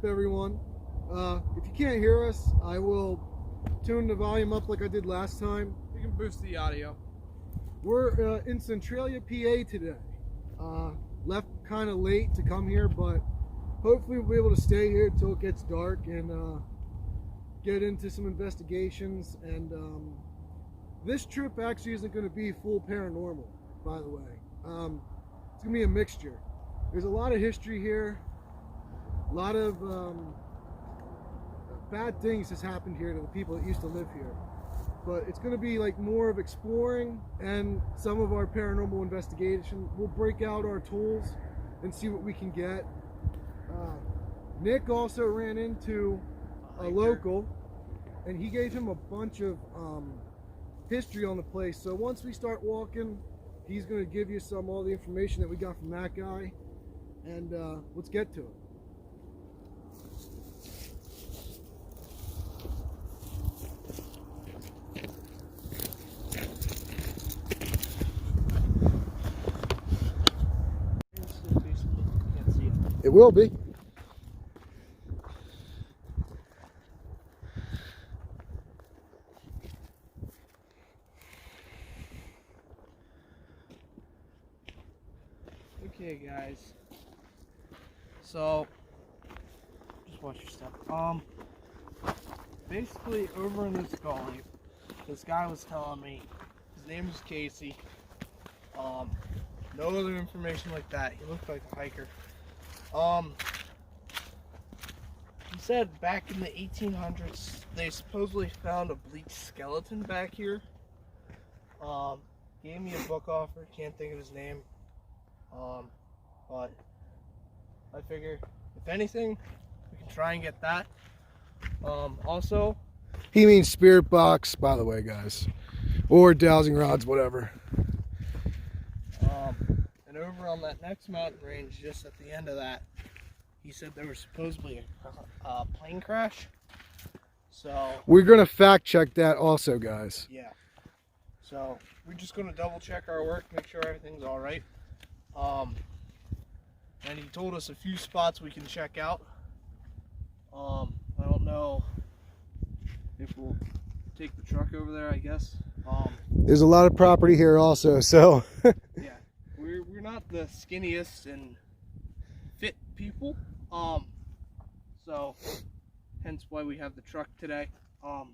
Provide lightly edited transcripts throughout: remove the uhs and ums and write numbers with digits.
up, everyone? If you can't hear us, I will tune the volume up like I did last time. You can boost the audio. We're in Centralia, PA today. Left kind of late to come here, but hopefully we'll be able to stay here until it gets dark and get into some investigations. And this trip actually isn't going to be full paranormal, by the way. It's going to be a mixture. There's a lot of history here. A lot of bad things has happened here to the people that used to live here. But it's going to be like more of exploring and some of our paranormal investigation. We'll break out our tools and see what we can get. Nick also ran into a local, and he gave him a bunch of history on the place. So once we start walking, he's going to give you all the information that we got from that guy. And let's get to it. It will be. Okay, guys. So, just watch your step. Basically, over in this gully, this guy was telling me his name is Casey. No other information like that. He looked like a hiker. He said back in the 1800s, they supposedly found a bleached skeleton back here. Gave me a book offer, can't think of his name. But I figure, if anything, we can try and get that. Also, he means spirit box, by the way, guys, or dowsing rods, whatever. And over on that next mountain range, just at the end of that, he said there was supposedly a plane crash. So we're gonna fact check that also, guys. Yeah. So we're just gonna double check our work, make sure everything's all right. And he told us a few spots we can check out. I don't know if we'll take the truck over there, I guess. There's a lot of property here also, so. Yeah, we're not the skinniest and fit people. So hence why we have the truck today. So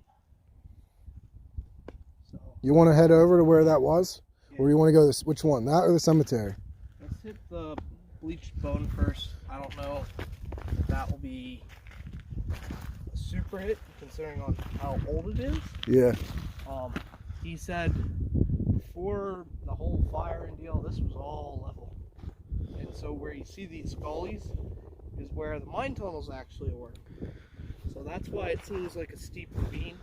you want to head over to where that was? Yeah. Or you want to go this, which one, that or the cemetery? Let's hit the bleached bone first. I don't know if that will be a super hit considering on how old it is. Yeah. He said before the whole fire and deal, this was all level. And so where you see these gullies is where the mine tunnels actually were. So that's why it seems like a steep ravine.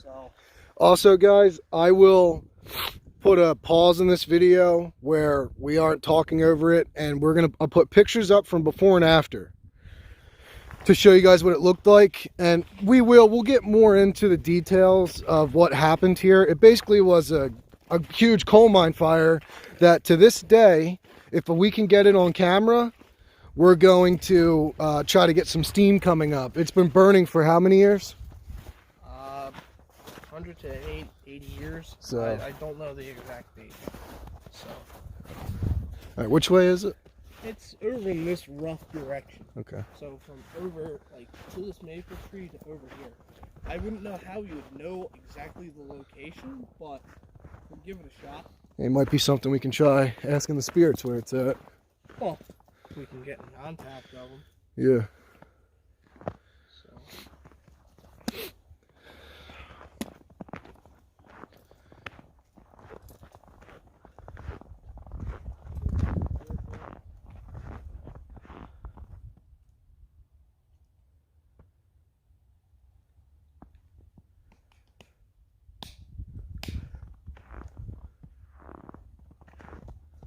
So also, guys, I will put a pause in this video where we aren't talking over it, and I'll put pictures up from before and after to show you guys what it looked like. And we'll get more into the details of what happened here. It basically was a huge coal mine fire that to this day, if we can get it on camera, we're going to try to get some steam coming up. It's been burning for how many years? 100 to 80 years. So I don't know the exact date. So all right, which way is it? it's over in this rough direction. Okay. So from over like to this maple tree to over here. I wouldn't know how you would know exactly the location, but we'll give it a shot. It might be something we can try asking the spirits where it's at. Well, we can get in contact of them. Yeah. So.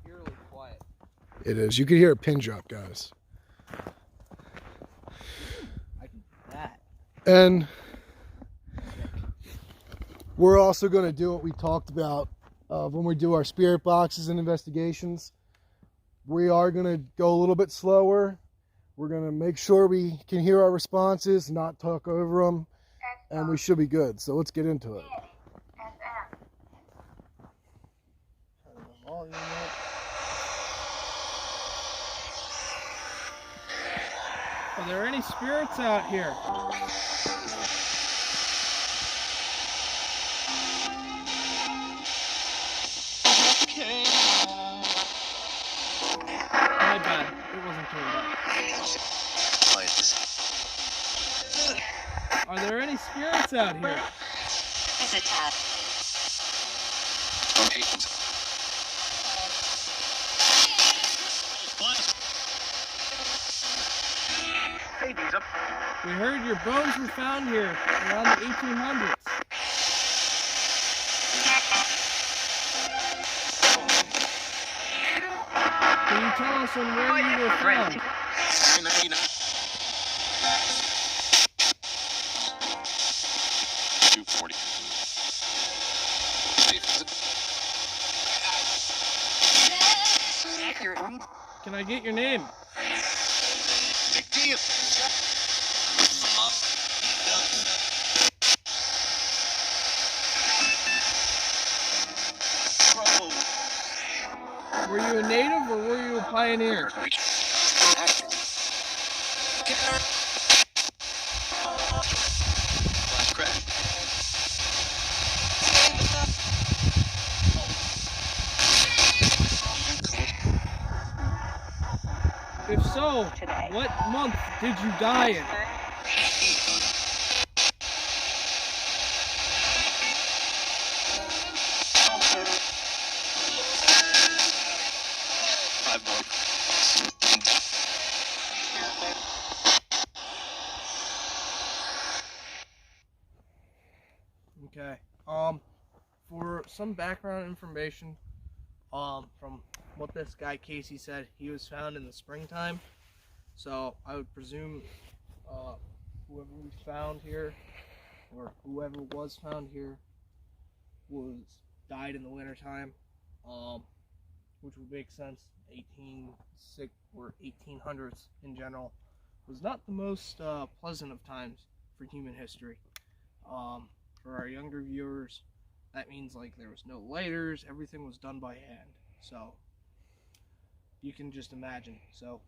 Eerily quiet. It is. You could hear a pin drop, guys. I can do that. And we're also going to do what we talked about when we do our spirit boxes and investigations. We are going to go a little bit slower. We're going to make sure we can hear our responses, not talk over them, and we should be good. So let's get into it. Are there any spirits out here? My bad. It wasn't turned up. Are there any spirits out here? We heard your bones were found here around the 1800s. Can you tell us on where you were found? Can I get your name? Were you a native or were you a pioneer? If so, what month did you die in? Okay. For some background information, from what this guy Casey said, he was found in the springtime. So I would presume, whoever we found here, or whoever was found here, died in the wintertime, which would make sense. 1800s in general was not the most pleasant of times for human history. For our younger viewers, that means like there was no lighters, everything was done by hand. So you can just imagine. So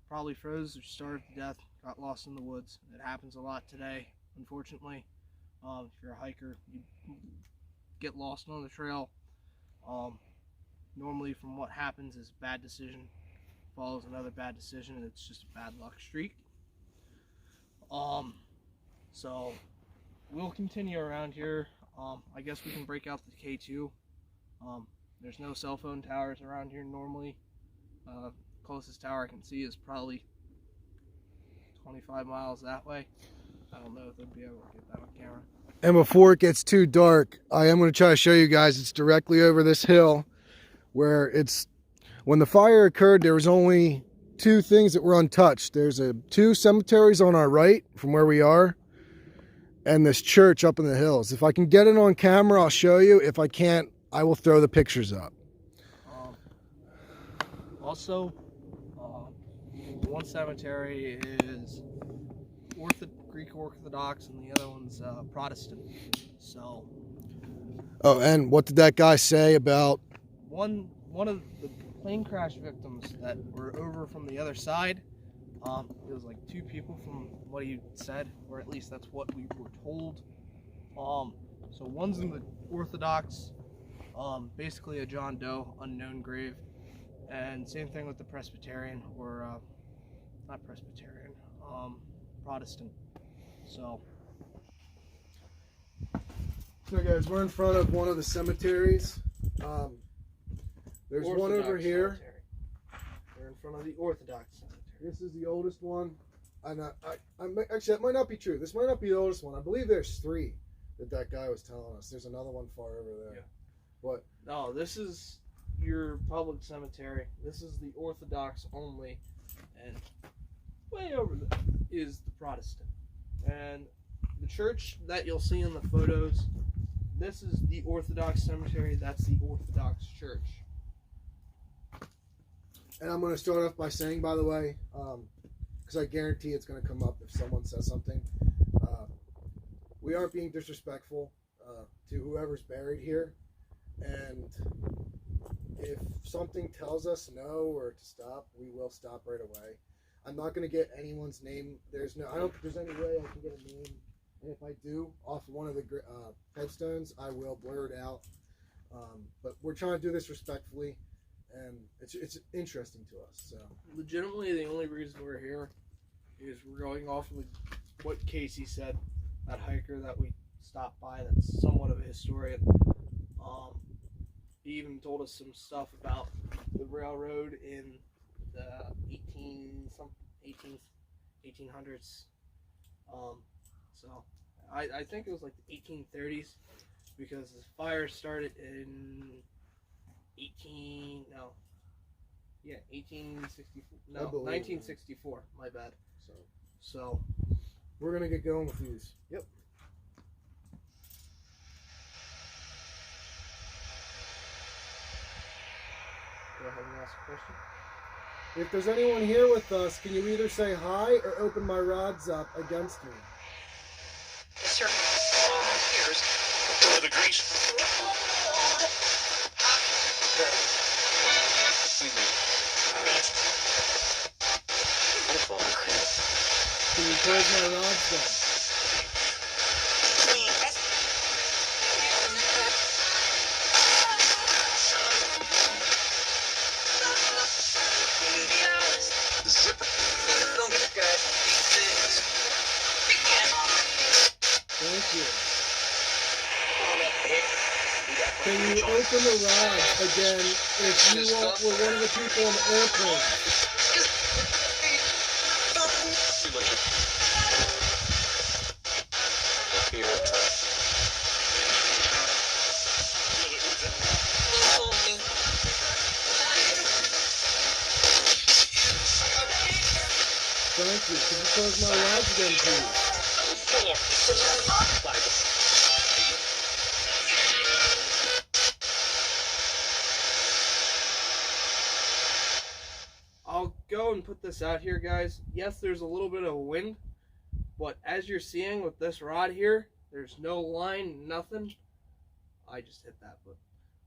probably froze or starved to death, got lost in the woods. It happens a lot today, unfortunately. If you're a hiker, you get lost on the trail. Normally from what happens is a bad decision follows another bad decision, and it's just a bad luck streak. So we'll continue around here. I guess we can break out the K2. There's no cell phone towers around here normally. Closest tower I can see is probably 25 miles that way. I don't know if they'll be able to get that on camera. And before it gets too dark, I am going to try to show you guys. It's directly over this hill where when the fire occurred, there was only two things that were untouched. There's two cemeteries on our right from where we are, and this church up in the hills. If I can get it on camera, I'll show you. If I can't, I will throw the pictures up. Also, one cemetery is Greek Orthodox and the other one's Protestant. So. Oh, and what did that guy say about? One of the plane crash victims that were over from the other side. It was like two people from what he said, or at least that's what we were told. So one's in the Orthodox, basically a John Doe, unknown grave, and same thing with the Presbyterian, or not Presbyterian, Protestant. So guys, we're in front of one of the cemeteries. There's Orthodox one over here. Cemetery. We're in front of the Orthodox cemetery. This is the oldest one. And actually, that might not be true. This might not be the oldest one. I believe there's three that guy was telling us. There's another one far over there. Yeah. What? No, this is your public cemetery. This is the Orthodox only. And way over there is the Protestant. And the church that you'll see in the photos, this is the Orthodox cemetery. That's the Orthodox church. And I'm going to start off by saying, by the way, because I guarantee it's going to come up if someone says something. We aren't being disrespectful to whoever's buried here, and if something tells us no or to stop, we will stop right away. I'm not going to get anyone's name. I don't think there's any way I can get a name, and if I do, off one of the headstones, I will blur it out. But we're trying to do this respectfully, and it's interesting to us. So legitimately, the only reason we're here is we're going off of what Casey said, that hiker that we stopped by. That's somewhat of a historian. He even told us some stuff about the railroad in the 1800s. So I think it was like the 1830s, because the fire started in 1964. My bad. So we're gonna get going with these. Yep. Go ahead and ask a question. If there's anyone here with us, can you either say hi or open my rods up against me? Yes, sir. Here's the grease. Can you close my rods down? Thank you. Can you open the rods again if you were one of the people on the airplane? Thank you. Can you close my rods again, please? I'll go and put this out here, guys. Yes, there's a little bit of wind, but as you're seeing with this rod here, there's no line, nothing. I just hit that, but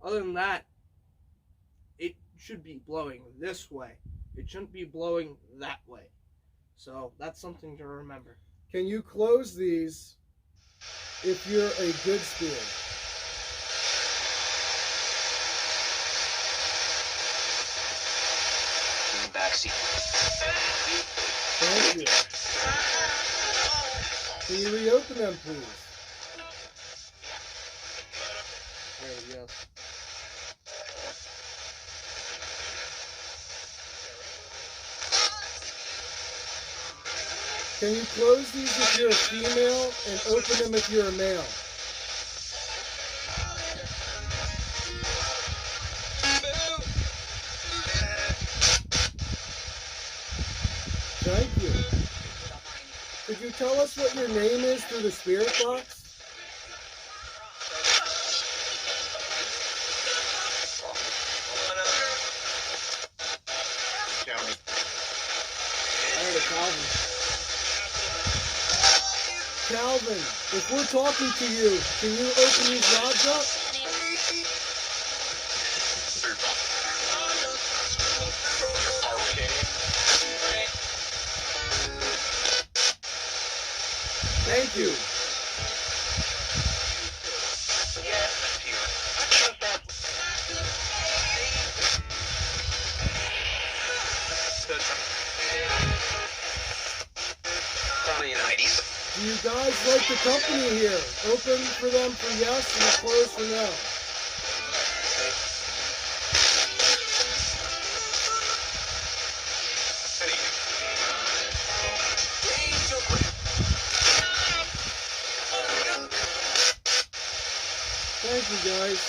other than that, it should be blowing this way. It shouldn't be blowing that way. So that's something to remember. Can you close these if you're a good spirit? Backseat. Thank you. Can you reopen them, please? There we go. Can you close these if you're a female and open them if you're a male? Thank you. Could you tell us what your name is through the spirit box? Calvin, if we're talking to you, can you open these rods up? Thank you. Do you guys like the company here? Open for them for yes and close for no. Thank you, guys.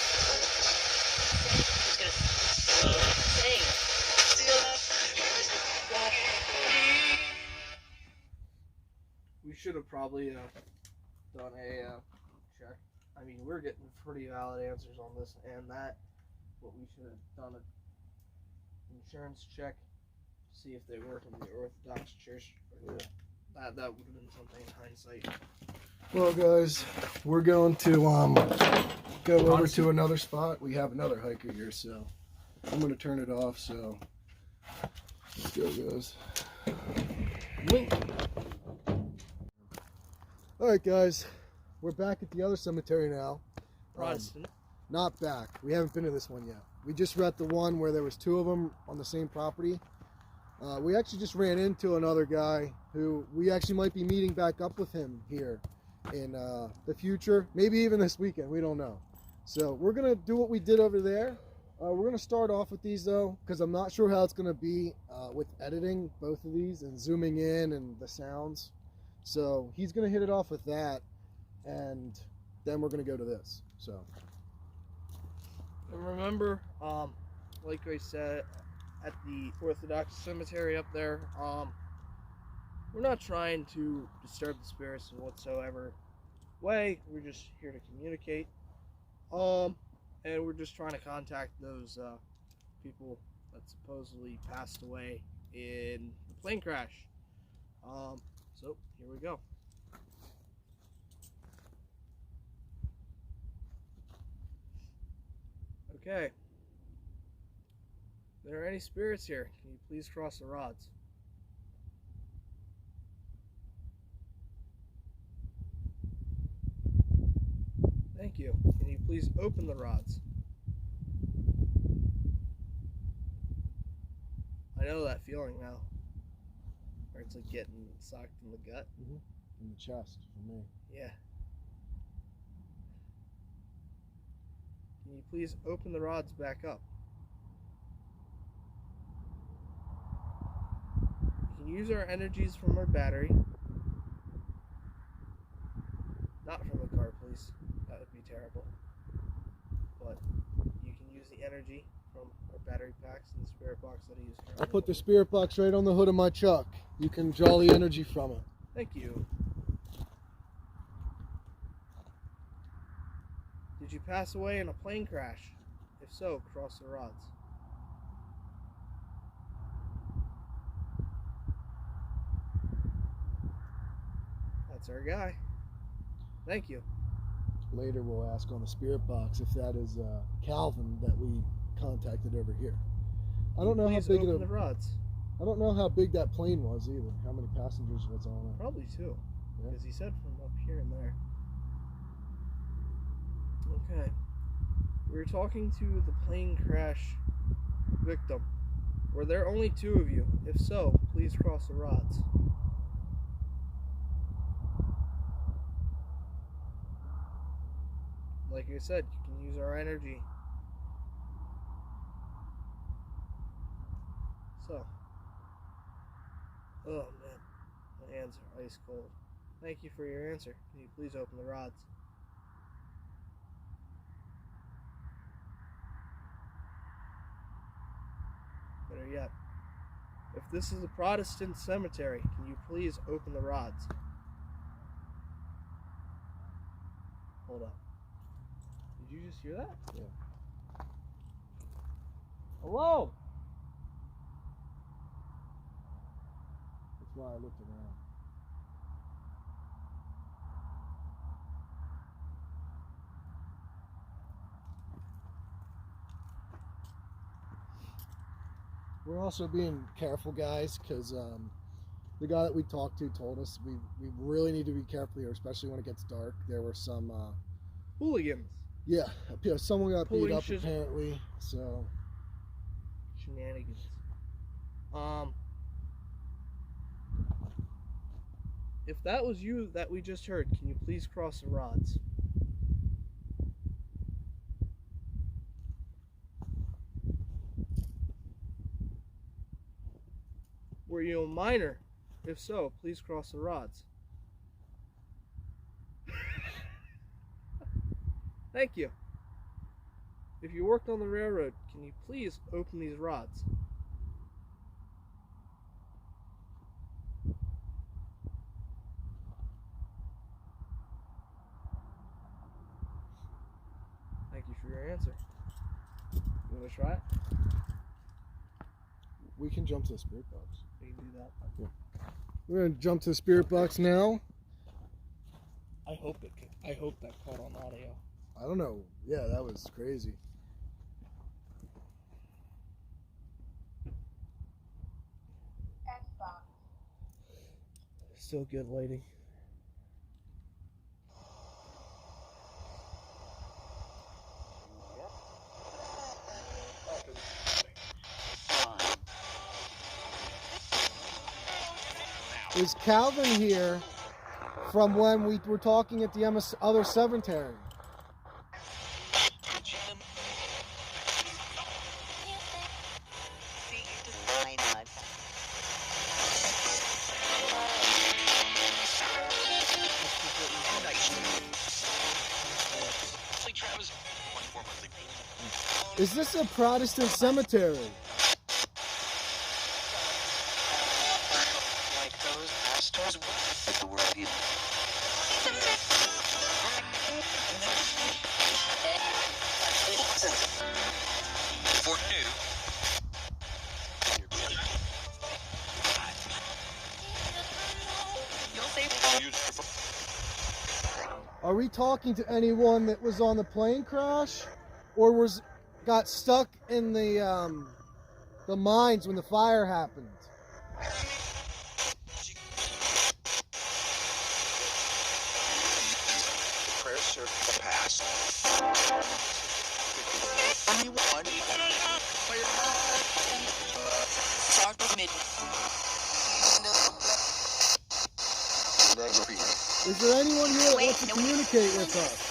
We should have probably done a check. I mean, we're getting pretty valid answers on this and that, but we should have done an insurance check see if they work in the Orthodox Church or not. That would have been something in hindsight. Well, guys, we're going to go over to another spot. We have another hiker here, so I'm going to turn it off. So let's go, guys. Wink. All right, guys, we're back at the other cemetery now. Protestant. Not back. We haven't been to this one yet. We just were at the one where there was two of them on the same property. We actually just ran into another guy who we actually might be meeting back up with him here in the future, maybe even this weekend. We don't know. So we're gonna do what we did over there. We're gonna start off with these though, because I'm not sure how it's gonna be with editing both of these and zooming in and the sounds. So he's gonna hit it off with that, and then we're gonna go to this. So And remember, like I said, at the Orthodox cemetery up there, we're not trying to disturb the spirits in whatsoever way. We're just here to communicate. And we're just trying to contact those people that supposedly passed away in the plane crash. So here we go. Okay. Are there any spirits here? Can you please cross the rods? Thank you. Can you please open the rods? I know that feeling now. Where it's like getting socked in the gut. in the chest for me. Yeah. Can you please open the rods back up? You can use our energies from our battery. Not from the car, please. That would be terrible. But you can use the energy from our battery packs and the spirit box that I use currently. I'll put the spirit box right on the hood of my truck. You can draw the energy from it. Thank you. Did you pass away in a plane crash? If so, cross the rods. That's our guy. Thank you. Later we'll ask on the spirit box if that is Calvin that we contacted over here. I don't know how Please big open the rods. I don't know how big that plane was either. How many passengers was on it? Probably two. Yeah. Because he said from up here and there. Okay. We were talking to the plane crash victim. Were there only two of you? If so, please cross the rods. Like I said, you can use our energy. So. Oh man, my hands are ice cold. Thank you for your answer. Can you please open the rods? Better yet, if this is a Protestant cemetery, can you please open the rods? Hold up. Did you just hear that? Yeah. Hello? That's why I looked around. We're also being careful, guys, because the guy that we talked to told us we really need to be careful here, especially when it gets dark. There were some Hooligans. yeah, someone got beat Pulling up shit. apparently. So Shenanigans. If that was you that we just heard, can you please cross the rods? Were you a minor? If so, please cross the rods. Thank you. If you worked on the railroad, can you please open these rods? Thank you for your answer. You want to try it? We can jump to the spirit box. We can do that. Yeah. We're gonna jump to the spirit box now. I hope that caught on audio. I don't know. Yeah, that was crazy. Still good lighting. Is Calvin here from when we were talking at the other cemetery? Is this a Protestant cemetery? Like those pastors with the word people. For new. Are we talking to anyone that was on the plane crash, or got stuck in the mines when the fire happened? Prayer circle past. Anyone? Is there anyone here that wants to communicate with us?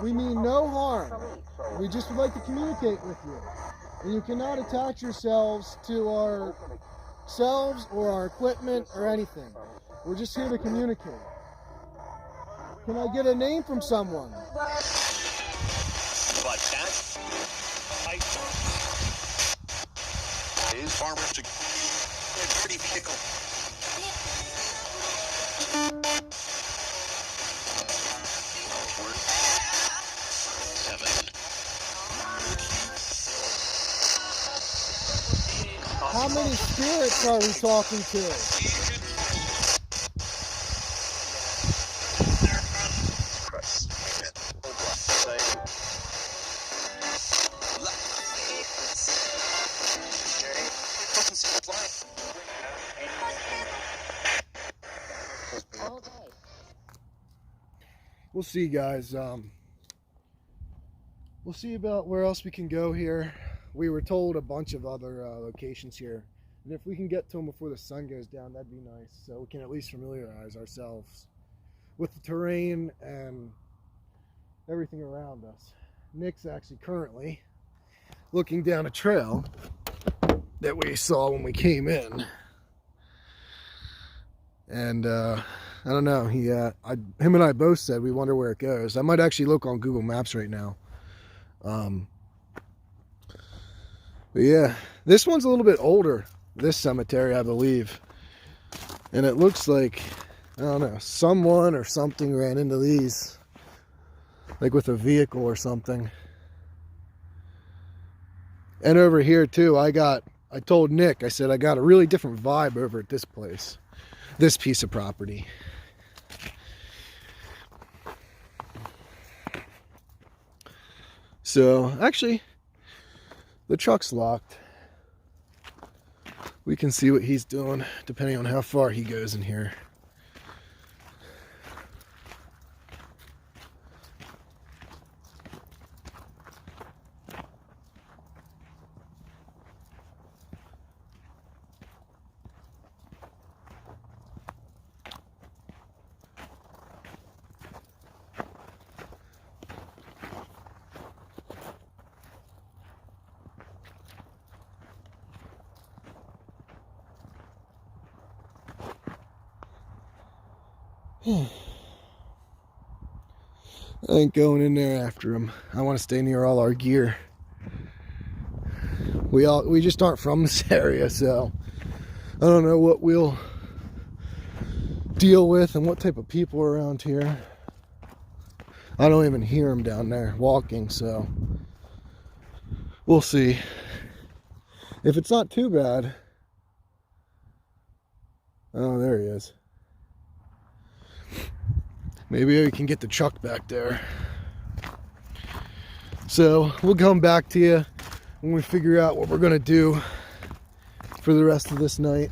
We mean no harm. We just would like to communicate with you. And you cannot attach yourselves to ourselves or our equipment or anything. We're just here to communicate. Can I get a name from someone? But that is farmers to pretty pickle. How many spirits are we talking to? We'll see, guys. We'll see about where else we can go here. We were told a bunch of other locations here, and if we can get to them before the sun goes down, that'd be nice, so we can at least familiarize ourselves with the terrain and everything around us. Nick's actually currently looking down a trail that we saw when we came in, and I don't know, him and I both said we wonder where it goes. I might actually look on Google Maps right now. But yeah, this one's a little bit older, this cemetery, I believe. And it looks like, I don't know, someone or something ran into these, like with a vehicle or something. And over here too, I told Nick, I said I got a really different vibe over at this place, this piece of property. So, actually, the truck's locked. We can see what he's doing depending on how far he goes in here. I ain't going in there after him. I want to stay near all our gear. We just aren't from this area, so I don't know what we'll deal with and what type of people are around here. I don't even hear them down there walking, so we'll see. If it's not too bad. Oh, there he is. Maybe we can get the truck back there. So we'll come back to you when we figure out what we're gonna do for the rest of this night.